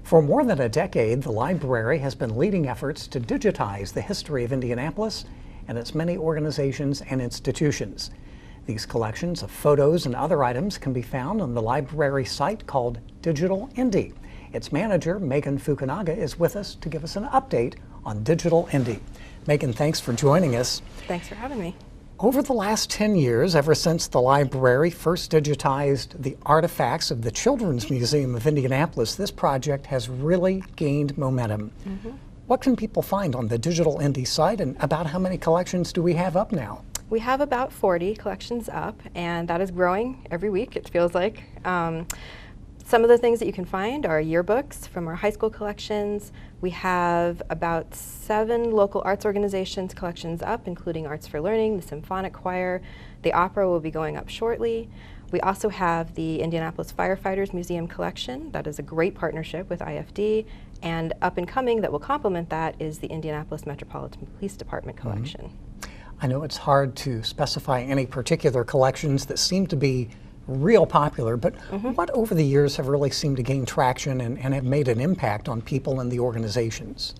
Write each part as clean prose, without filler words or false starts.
For more than a decade, the library has been leading efforts to digitize the history of Indianapolis and its many organizations and institutions. These collections of photos and other items can be found on the library site called Digital Indy. Its manager, Meaghan Fukunaga, is with us to give us an update on Digital Indy. Meaghan, thanks for joining us. Thanks for having me. Over the last 10 years, ever since the library first digitized the artifacts of the Children's Museum of Indianapolis, this project has really gained momentum. What can people find on the Digital Indy site, and about how many collections do we have up now? We have about 40 collections up, and that is growing every week, it feels like. Some of the things that you can find are yearbooks from our high school collections. We have about 7 local arts organizations collections up, including Arts for Learning, the Symphonic Choir. The opera will be going up shortly. We also have the Indianapolis Firefighters Museum collection. That is a great partnership with IFD. And up and coming that will complement that is the Indianapolis Metropolitan Police Department collection. I know it's hard to specify any particular collections that seem to be real popular, but what over the years have really seemed to gain traction and have made an impact on people and the organizations?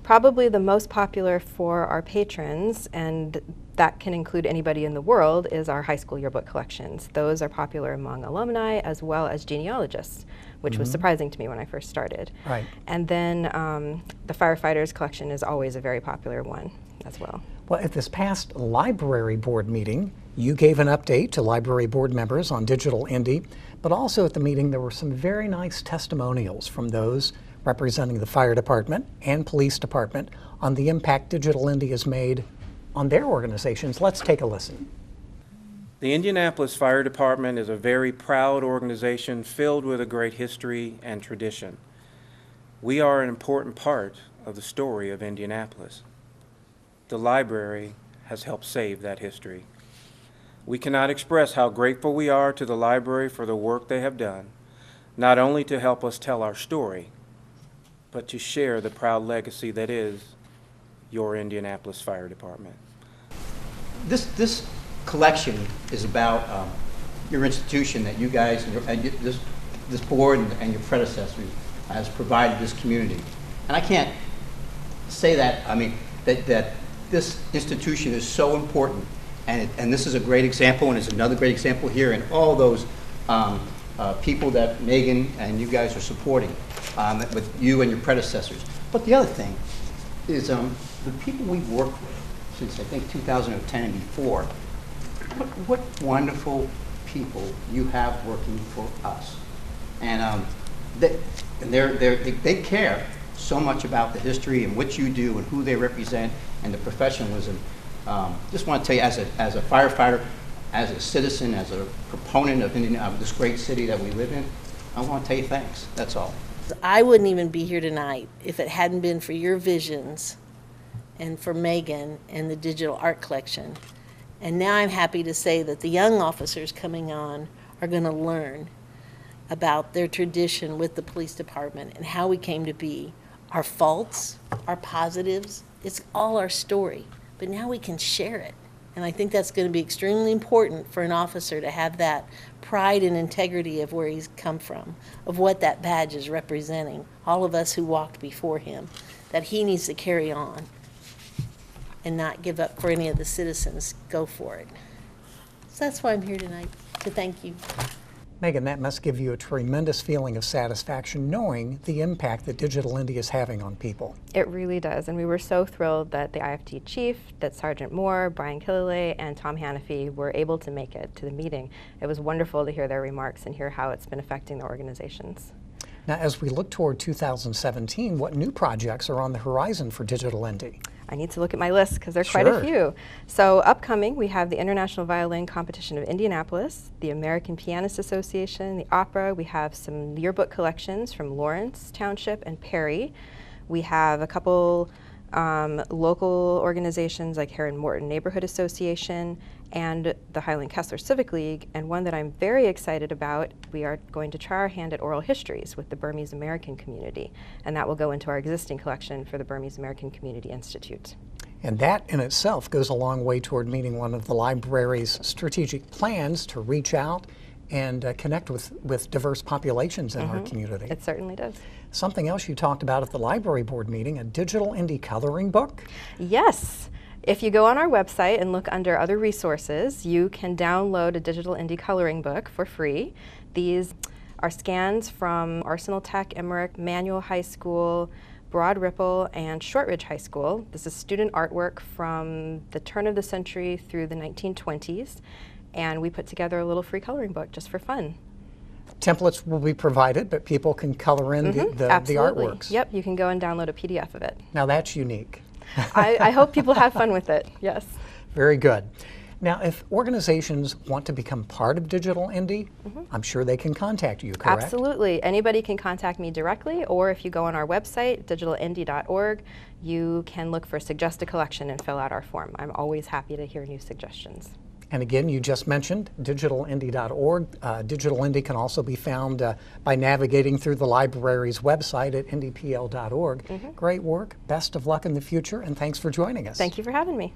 Probably the most popular for our patrons, and that can include anybody in the world, is our high school yearbook collections. Those are popular among alumni as well as genealogists, which was surprising to me when I first started. Right. And then the Firefighters collection is always a very popular one as well. Well, at this past library board meeting, you gave an update to library board members on Digital Indy, but also at the meeting there were some very nice testimonials from those representing the fire department and police department on the impact Digital Indy has made on their organizations. Let's take a listen. The Indianapolis Fire Department is a very proud organization filled with a great history and tradition. We are an important part of the story of Indianapolis. The library has helped save that history. We cannot express how grateful we are to the library for the work they have done, not only to help us tell our story, but to share the proud legacy that is your Indianapolis Fire Department. This collection is about your institution that you guys and this board and your predecessors has provided this community. And I can't say that, I mean, that this institution is so important, and this is a great example, and it's another great example here, and all those people that Meaghan and you guys are supporting with you and your predecessors. But the other thing is the people we've worked with since I think 2010 and before, what wonderful people you have working for us. And they care so much about the history and what you do and who they represent and the professionalism. Just want to tell you, as a firefighter, as a citizen, as a proponent of this great city that we live in, I want to tell you thanks. That's all. I wouldn't even be here tonight if it hadn't been for your visions and for Meaghan and the digital art collection. And now I'm happy to say that the young officers coming on are going to learn about their tradition with the police department and how we came to be, our faults, our positives. It's all our story, but now we can share it. And I think that's going to be extremely important for an officer to have that pride and integrity of where he's come from, of what that badge is representing, all of us who walked before him, that he needs to carry on and not give up for any of the citizens. Go for it. So that's why I'm here tonight, to thank you. Meaghan, that must give you a tremendous feeling of satisfaction knowing the impact that Digital Indy is having on people. It really does, and we were so thrilled that the IFT chief, that Sergeant Moore, Brian Killalay, and Tom Hannafy were able to make it to the meeting. It was wonderful to hear their remarks and hear how it's been affecting the organizations. Now, as we look toward 2017, what new projects are on the horizon for Digital Indy? I need to look at my list because there are quite a few. So upcoming, we have the International Violin Competition of Indianapolis, the American Pianist Association, the opera. We have some yearbook collections from Lawrence Township and Perry. We have a couple local organizations like Heron Morton Neighborhood Association and the Highland Kessler Civic League, and one that I'm very excited about, we are going to try our hand at oral histories with the Burmese American community, and that will go into our existing collection for the Burmese American Community Institute. And that in itself goes a long way toward meeting one of the library's strategic plans to reach out and connect with diverse populations in our community. It certainly does. Something else you talked about at the library board meeting, a digital Indy coloring book? Yes. If you go on our website and look under other resources, you can download a digital Indy coloring book for free. These are scans from Arsenal Tech, Emmerich, Manual High School, Broad Ripple, and Shortridge High School. This is student artwork from the turn of the century through the 1920s, and we put together a little free coloring book just for fun. Templates will be provided, but people can color in the Absolutely. artworks. Yep, you can go and download a PDF of it. Now that's unique. I hope people have fun with it, yes. Very good. Now, if organizations want to become part of Digital Indy, I'm sure they can contact you, correct? Absolutely. Anybody can contact me directly, or if you go on our website, digitalindy.org, you can look for Suggest a Collection and fill out our form. I'm always happy to hear new suggestions. And again, you just mentioned digitalindy.org. Digital Indy can also be found by navigating through the library's website at IndyPL.org. Great work. Best of luck in the future, and thanks for joining us. Thank you for having me.